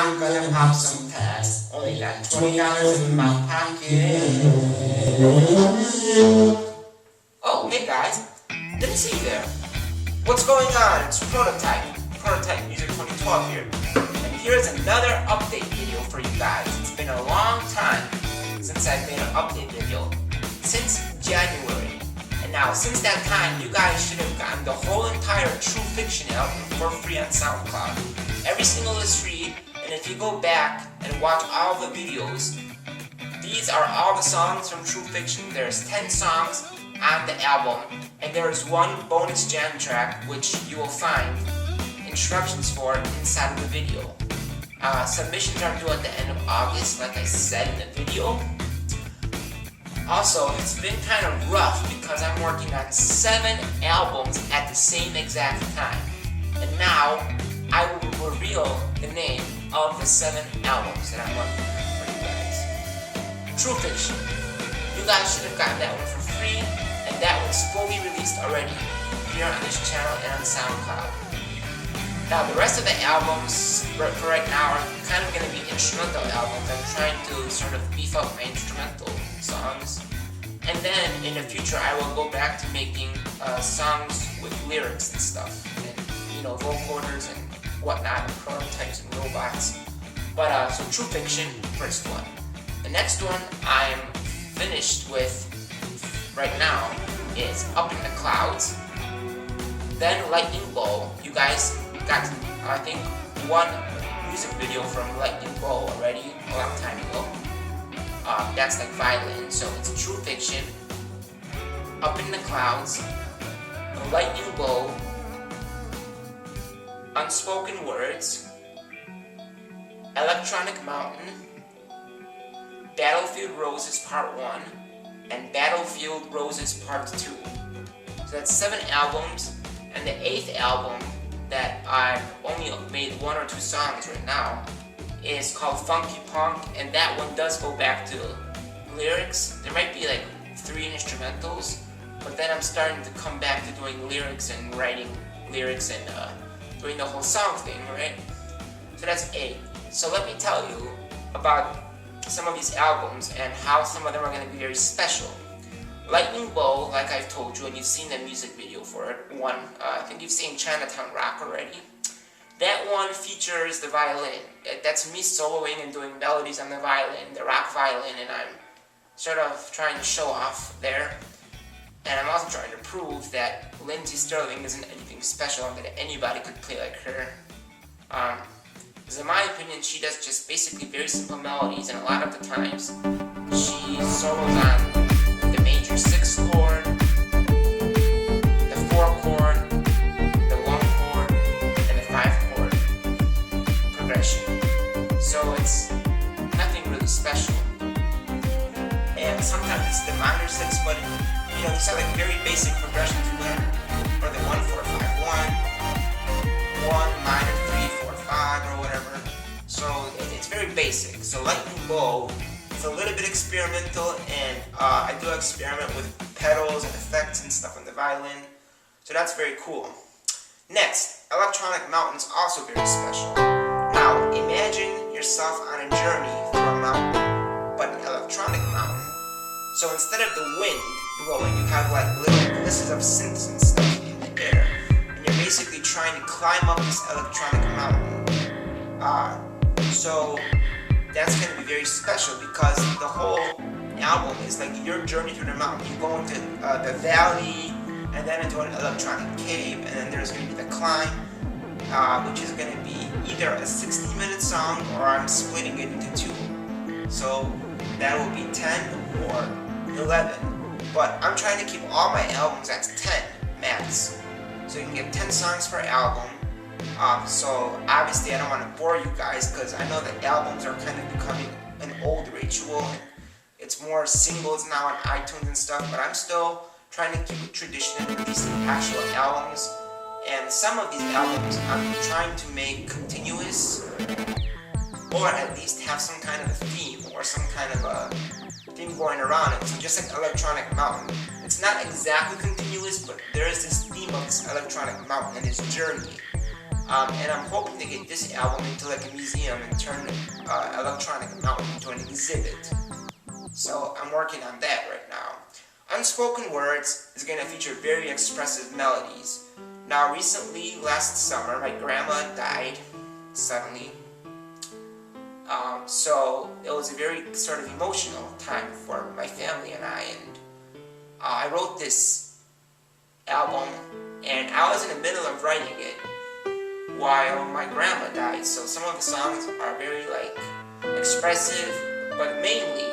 I'm gonna pop some tags. Only got $20 in my pocket. Oh, hey guys. Didn't see you there. What's going on? It's Prototype Music 2012 here. And here's another update video for you guys. It's been a long time since I've made an update video. Since January. And now, since that time, you guys should have gotten the whole entire True Fiction album for free on SoundCloud. Every single is free, and if you go back and watch all the videos, these are all the songs from True Fiction. There's 10 songs on the album, and there is one bonus jam track which you will find instructions for inside of the video. Submissions are due at the end of August, like I said in the video. Also, it's been kind of rough because I'm working on 7 albums at the same exact time. And now, I will reveal the name of the 7 albums that I'm working on for you guys. True Fiction. You guys should have gotten that one for free, and that one's fully released already here on this channel and on SoundCloud. Now, the rest of the albums for right now are kind of going to be instrumental albums. I'm trying to sort of beef up my instrumental songs. And then, in the future, I will go back to making songs with lyrics and stuff. And, vocoders and whatnot, and prototypes and robots. But, so True Fiction, first one. The next one I'm finished with right now is Up in the Clouds. Then Lightning Bow. You guys got, I think, one music video from Lightning Bow already a long time ago. That's like violin, so it's True Fiction, Up in the Clouds, Lightning Bow, Unspoken Words, Electronic Mountain, Battlefield Roses Part 1, and Battlefield Roses Part 2. So that's 7 albums, and the 8th album that I've only made 1 or 2 songs right now is called Funky Punk, and that one does go back to lyrics. There might be like 3 instrumentals, but then I'm starting to come back to doing lyrics and writing lyrics and doing the whole song thing, right? So that's 8. So let me tell you about some of these albums and how some of them are going to be very special. Lightning Bow, like I've told you, and you've seen the music video for it. I think you've seen Chinatown Rock already. That one features the violin. That's me soloing and doing melodies on the violin, the rock violin, and I'm sort of trying to show off there. And I'm also trying to prove that Lindsey Sterling isn't anything special and that anybody could play like her. Because in my opinion, she does just basically very simple melodies, and a lot of the times, she solos on the major 6th chord, the 4 chord, the 1 chord, and the 5 chord progression. So it's nothing really special. And sometimes it's the minor 6, but these are like very basic progressions you learn. Or the 1 4 5 1, 1 minor 3 4 5 or whatever. So it's very basic. So Lightning Bow, it's a little bit experimental, and I do experiment with pedals and effects and stuff on the violin. So that's very cool. Next, Electronic Mountain's also very special. Now, imagine yourself on a journey through a mountain, but an electronic mountain. So instead of the wind blowing, you have like little glists of synths and stuff in the air, and you're basically trying to climb up this electronic mountain. So that's going to be very special because the whole album is like your journey through the mountain. You go into the valley, and then into an electronic cave, and then there's going to be the climb, which is going to be either a 60-minute song or I'm splitting it into 2. So that will be 10 or 11. But I'm trying to keep all my albums at 10 max. So you can get 10 songs per album. So obviously I don't want to bore you guys because I know that albums are kind of becoming an old ritual. It's more singles now on iTunes and stuff, but I'm still trying to keep a tradition and releasing actual albums. And some of these albums I'm trying to make continuous, or at least have some kind of a theme or some kind of a thing going around it. So just like Electronic Mountain, it's not exactly continuous, but there is this theme of this electronic mountain and this journey. And I'm hoping to get this album into like a museum and turn Electronic Mountain into an exhibit. So I'm working on that right now. Unspoken Words is going to feature very expressive melodies. Now recently, last summer, my grandma died suddenly. So it was a very sort of emotional time for my family and I wrote this album, and I was in the middle of writing it while my grandma died. So some of the songs are very like expressive, but mainly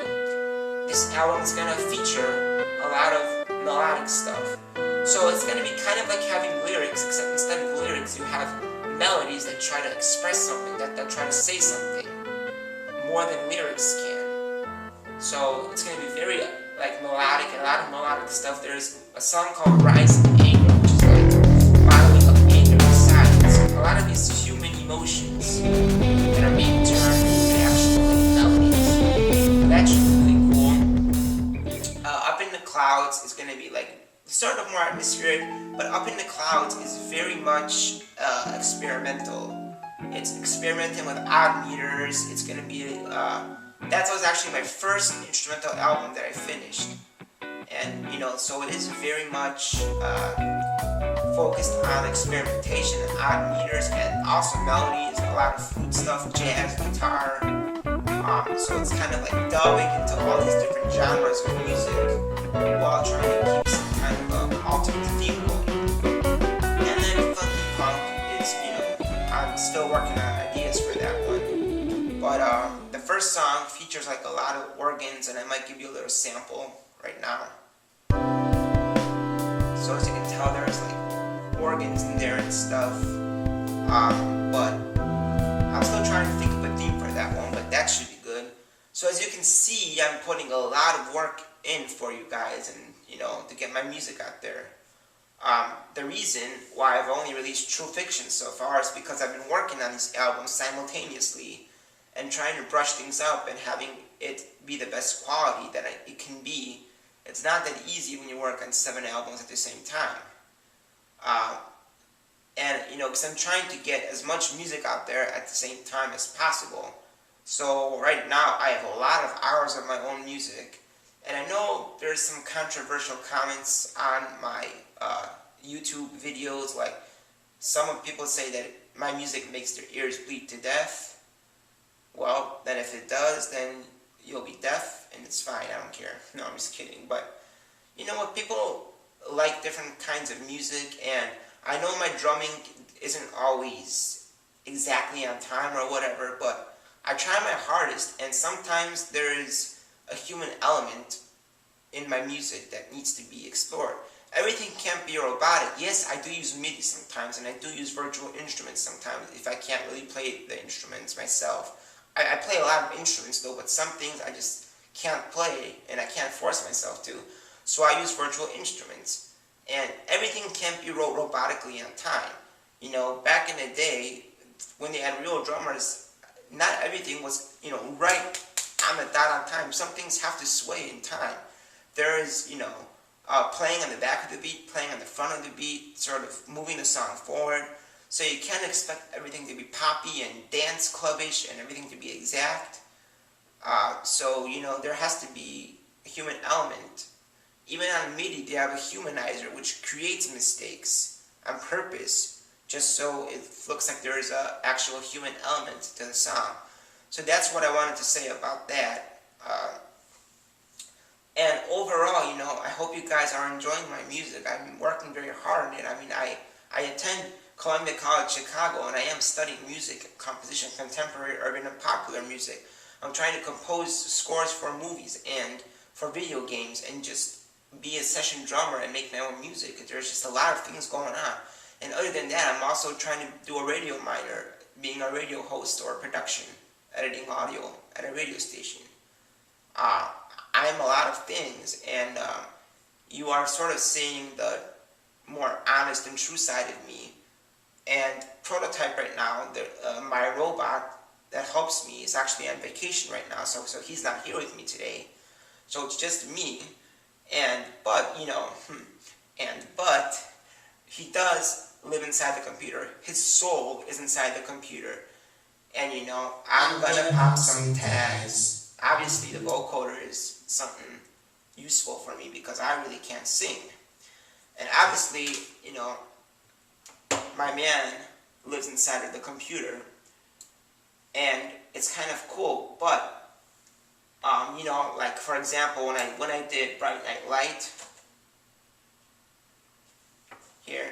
this album is gonna feature a lot of melodic stuff. So it's gonna be kind of like having lyrics, except instead of lyrics you have melodies that try to express something, that try to say something more than lyrics can. So it's gonna be very like melodic, and a lot of melodic stuff. There's a song called Rise in Anger, which is like bottling up anger and silence. A lot of these human emotions that are being turned into actual melodies. And that's really cool. Up in the Clouds is gonna be like sort of more atmospheric, but Up in the Clouds is very much experimental. It's experimenting with odd meters. It's gonna be that was actually my first instrumental album that I finished, and so it is very much focused on experimentation and odd meters, and also melodies, a lot of flute stuff, jazz, guitar. So it's kind of like delving into all these different genres of music while trying to keep some kind of ultimate theme going. And then Funky Punk is, I'm still working on ideas for that one. But the first song features like a lot of organs, and I might give you a little sample right now. So as you can tell, there's like organs in there and stuff. But I'm still trying to think of a theme for that one, but that should be good. So as you can see, I'm putting a lot of work in for you guys, and to get my music out there. The reason why I've only released True Fiction so far is because I've been working on these albums simultaneously and trying to brush things up and having it be the best quality that it can be. It's not that easy when you work on 7 albums at the same time. And because I'm trying to get as much music out there at the same time as possible. So right now I have a lot of hours of my own music, and I know there's some controversial comments on my YouTube videos. Like some of people say that my music makes their ears bleed to death. Well, then if it does, then you'll be deaf, and it's fine, I don't care. No, I'm just kidding. But you know what, people like different kinds of music, and I know my drumming isn't always exactly on time or whatever, but I try my hardest, and sometimes there is a human element in my music that needs to be explored. Everything can't be robotic. Yes, I do use MIDI sometimes, and I do use virtual instruments sometimes if I can't really play the instruments myself. I play a lot of instruments though, but some things I just can't play, and I can't force myself to. So I use virtual instruments. And everything can't be wrote robotically on time. Back in the day, when they had real drummers, not everything was, right on the dot on time. Some things have to sway in time. There is, playing on the back of the beat, playing on the front of the beat, sort of moving the song forward. So you can't expect everything to be poppy and dance clubbish and everything to be exact. So there has to be a human element. Even on MIDI, they have a humanizer which creates mistakes on purpose, just so it looks like there is an actual human element to the song. So that's what I wanted to say about that. And overall, I hope you guys are enjoying my music. I've been working very hard on it. I attend Columbia College Chicago, and I am studying music, composition, contemporary, urban, and popular music. I'm trying to compose scores for movies and for video games, and just be a session drummer and make my own music. There's just a lot of things going on. And other than that, I'm also trying to do a radio minor, being a radio host or production, editing audio at a radio station. I'm a lot of things, and you are sort of seeing the more honest and true side of me. And Prototype right now, my robot that helps me is actually on vacation right now, so he's not here with me today. So it's just me. But he does live inside the computer. His soul is inside the computer. And you know, I'm gonna pop some tags. Obviously the vocoder is something useful for me because I really can't sing. And obviously, you know, my man lives inside of the computer. And it's kind of cool, but you know, like for example, when I did Bright Night Light here.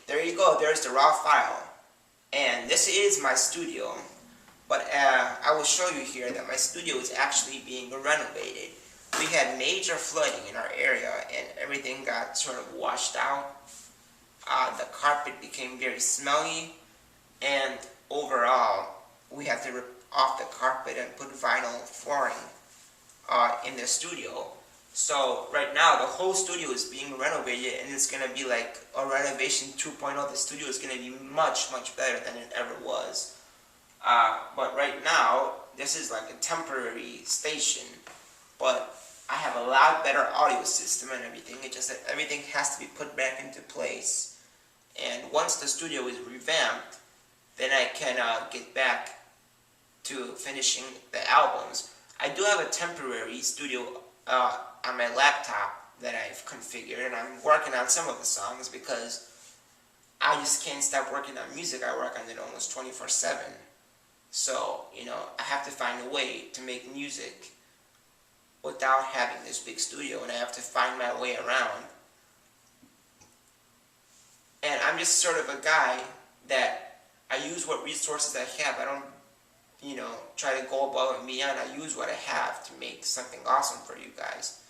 There you go, there's the raw file. And this is my studio. But I will show you here that my studio is actually being renovated. We had major flooding in our area and everything got sort of washed out. The carpet became very smelly, and overall we had to rip off the carpet and put vinyl flooring in the studio. So right now the whole studio is being renovated, and it's going to be like a renovation 2.0. The studio is going to be much better than it ever was. But right now this is like a temporary station, but I have a lot better audio system and everything. It's just that everything has to be put back into place. And once the studio is revamped, then I can get back to finishing the albums. I do have a temporary studio on my laptop that I've configured, and I'm working on some of the songs because I just can't stop working on music. I work on it almost 24/7. So, you know, I have to find a way to make music without having this big studio, and I have to find my way around. And I'm just sort of a guy that I use what resources I have. I don't, you know, try to go above and beyond. I use what I have to make something awesome for you guys.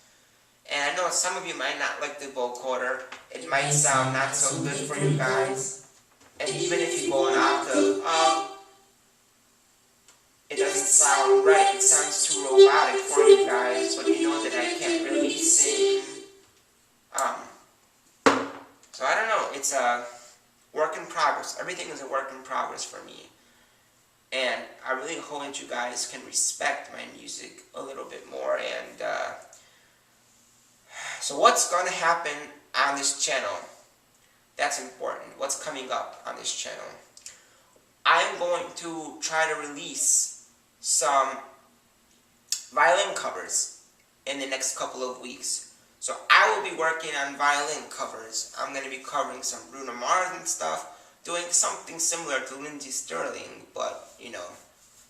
And I know some of you might not like the vocoder. It might sound not so good for you guys. And even if you go an octave, it doesn't sound right. It sounds too robotic for you guys, but you know that I can't really sing. So I don't know. It's a work in progress. Everything is a work in progress for me. And I really hope that you guys can respect my music a little bit more. And so what's going to happen on this channel? That's important. What's coming up on this channel? I'm going to try to release some violin covers in the next couple of weeks. So I will be working on violin covers. I'm going to be covering some Bruno Mars and stuff, doing something similar to Lindsey Stirling, but, you know,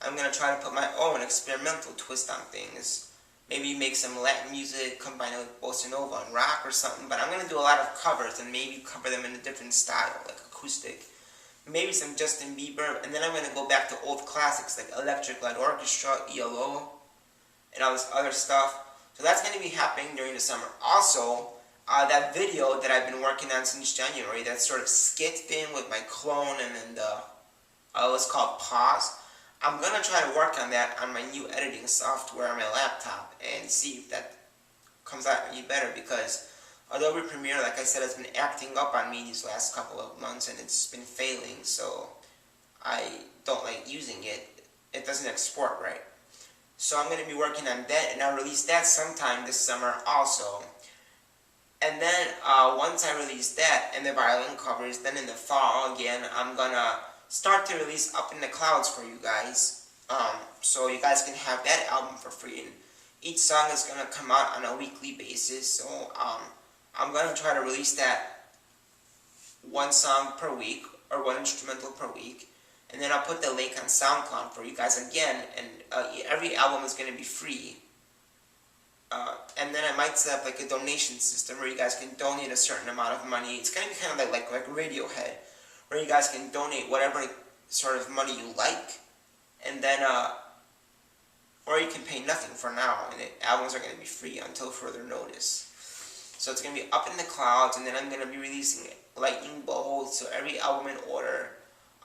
I'm going to try to put my own experimental twist on things. Maybe make some Latin music, combine it with bossa nova and rock or something, but I'm going to do a lot of covers and maybe cover them in a different style, like acoustic. Maybe some Justin Bieber, and then I'm going to go back to old classics like Electric Light Orchestra, ELO, and all this other stuff. So that's going to be happening during the summer. Also, that video that I've been working on since January, that sort of skit thing with my clone and then the, what's called Pause, I'm going to try to work on that on my new editing software on my laptop and see if that comes out any better, because Adobe Premiere, like I said, has been acting up on me these last couple of months and it's been failing, so I don't like using it. It doesn't export right. So I'm going to be working on that, and I'll release that sometime this summer also. And then once I release that and the violin covers, then in the fall again, I'm going to start to release Up in the Clouds for you guys. So you guys can have that album for free. And each song is going to come out on a weekly basis, so I'm going to try to release that one song per week, or one instrumental per week. And then I'll put the link on SoundCloud for you guys again, and every album is going to be free. And then I might set up like a donation system where you guys can donate a certain amount of money. It's going to be kind of like Radiohead, where you guys can donate whatever sort of money you like, and then, or you can pay nothing for now, and the albums are going to be free until further notice. So it's going to be Up in the Clouds, and then I'm going to be releasing Lightning Bolt, so every album in order.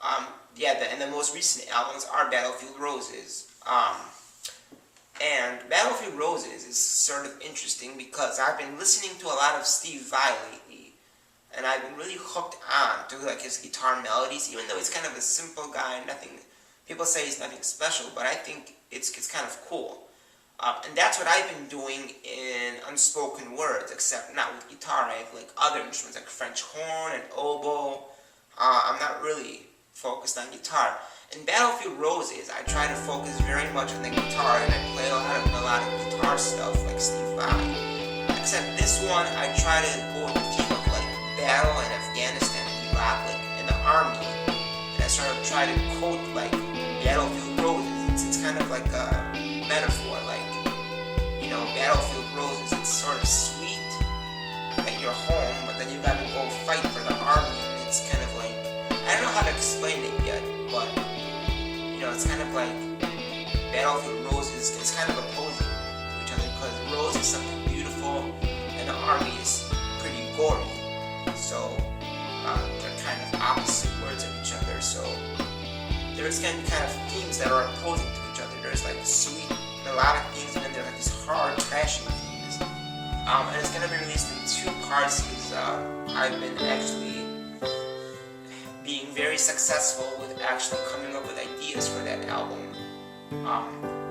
And the most recent albums are Battlefield Roses. And Battlefield Roses is sort of interesting because I've been listening to a lot of Steve Vai lately. and I've been really hooked on to like his guitar melodies, even though he's kind of a simple guy. Nothing, people say he's nothing special, but I think it's kind of cool. And that's what I've been doing in Unspoken Words, except not with guitar. I have like other instruments like French horn and oboe. I'm not really focused on guitar. In Battlefield Roses, I try to focus very much on the guitar, and I play a lot of melodic guitar stuff like Steve Vai. Except this one, I try to go with the theme of like battle in Afghanistan and Iraq, like in the army, and I sort of try to quote like Battlefield Roses. It's kind of like a metaphor, like, you know, Battlefield Roses. It's sort of sweet that you're home, but then you gotta go fight for the army. And it's kind of like, I don't know how to explain it yet, but you know, it's kind of like Battlefield Roses. It's kind of opposing to each other because Rose is something beautiful and the army is pretty gory. So they're kind of opposite words of each other. So there's going to be kind of themes that are opposing to each other. There's like sweet melodic themes, and then there's like these hard crashing themes. And it's going to be released in 2 parts because I've been actually being very successful with actually coming up with ideas for that album.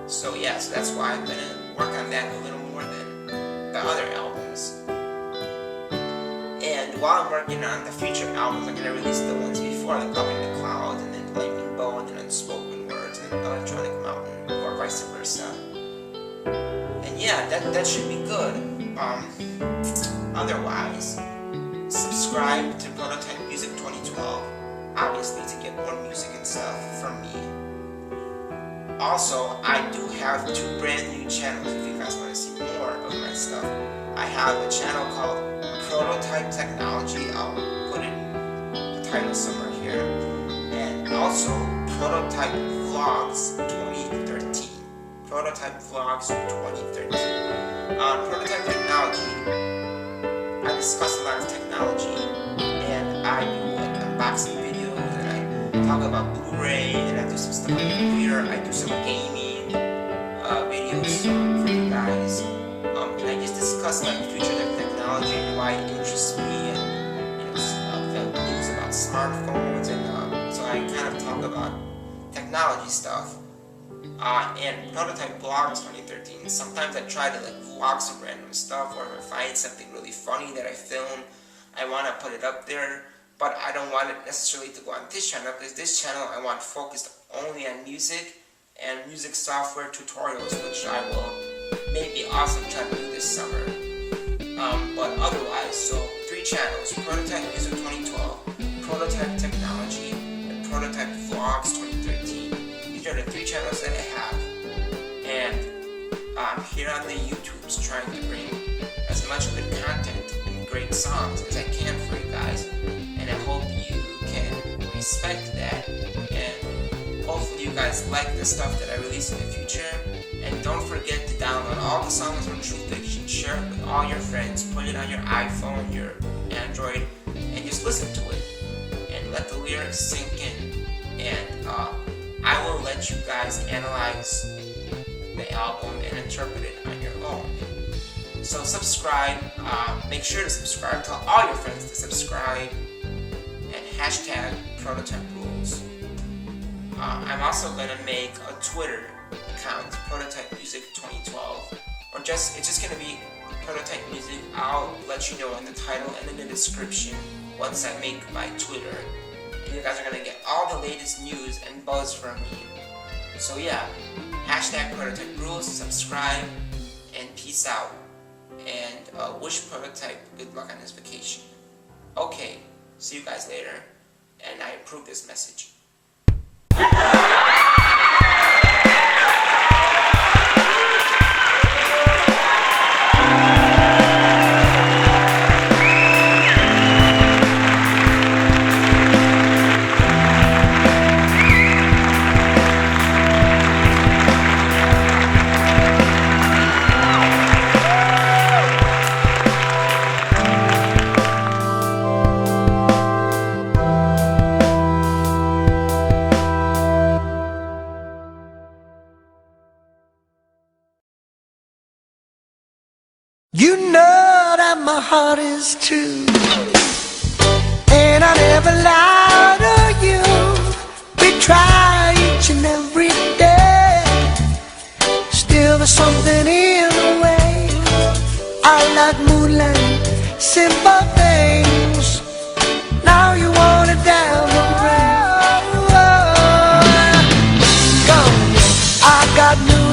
So yeah, so that's why I'm gonna work on that a little more than the other albums. And while I'm working on the future albums, I'm gonna release the ones before, like Up in the Clouds, and then Lightning Bow, and then Unspoken Words, and then Electronic Mountain, or vice versa. And yeah, that should be good. Otherwise, subscribe to Prototype Music 2012. Obviously, to get more music and stuff from me. Also, I do have 2 brand new channels if you guys want to see more of my stuff. I have a channel called Prototype Technology. I'll put it the title somewhere here. And also Prototype Vlogs 2013. Prototype Vlogs 2013. On Prototype Technology, I discuss a lot of technology, and I do like unboxing videos. Talk about Blu-ray, and I do some stuff on the computer. I do some gaming videos for you guys, and I just discuss like future technology and why it interests me, and you know, news about smartphones, and so I kind of talk about technology stuff. And Prototype Vlogs 2013. Sometimes I try to like vlog some random stuff, or if I find something really funny that I film, I want to put it up there. But I don't want it necessarily to go on this channel, because this channel I want focused only on music and music software tutorials, which I will maybe also try to do this summer. But otherwise, so 3 channels: Prototype Music 2012, Prototype Technology, and Prototype Vlogs 2013. These are the 3 channels that I have, and I'm here on the YouTubes trying to bring as much good content and great songs as I can for you guys. And I hope you can respect that, and hopefully you guys like the stuff that I release in the future. And don't forget to download all the songs from Truth Fiction, share it with all your friends, put it on your iPhone, your Android, and just listen to it and let the lyrics sink in. And I will let you guys analyze the album and interpret it on your own. So subscribe, make sure to subscribe, tell all your friends to subscribe, and hashtag Prototype Rules. I'm also going to make a Twitter account, Prototype Music 2012, or it's just going to be Prototype Music. I'll let you know in the title and in the description once I make my Twitter, and you guys are going to get all the latest news and buzz from me. So yeah, hashtag Prototype Rules, subscribe, and peace out, and wish Prototype good luck on his vacation. Okay, see you guys later, and I approve this message. You know that my heart is true. and I never lie to you. We try each and every day. Still there's something in the way. I like moonlight, simple things. Now you want it down the road. Go, I got new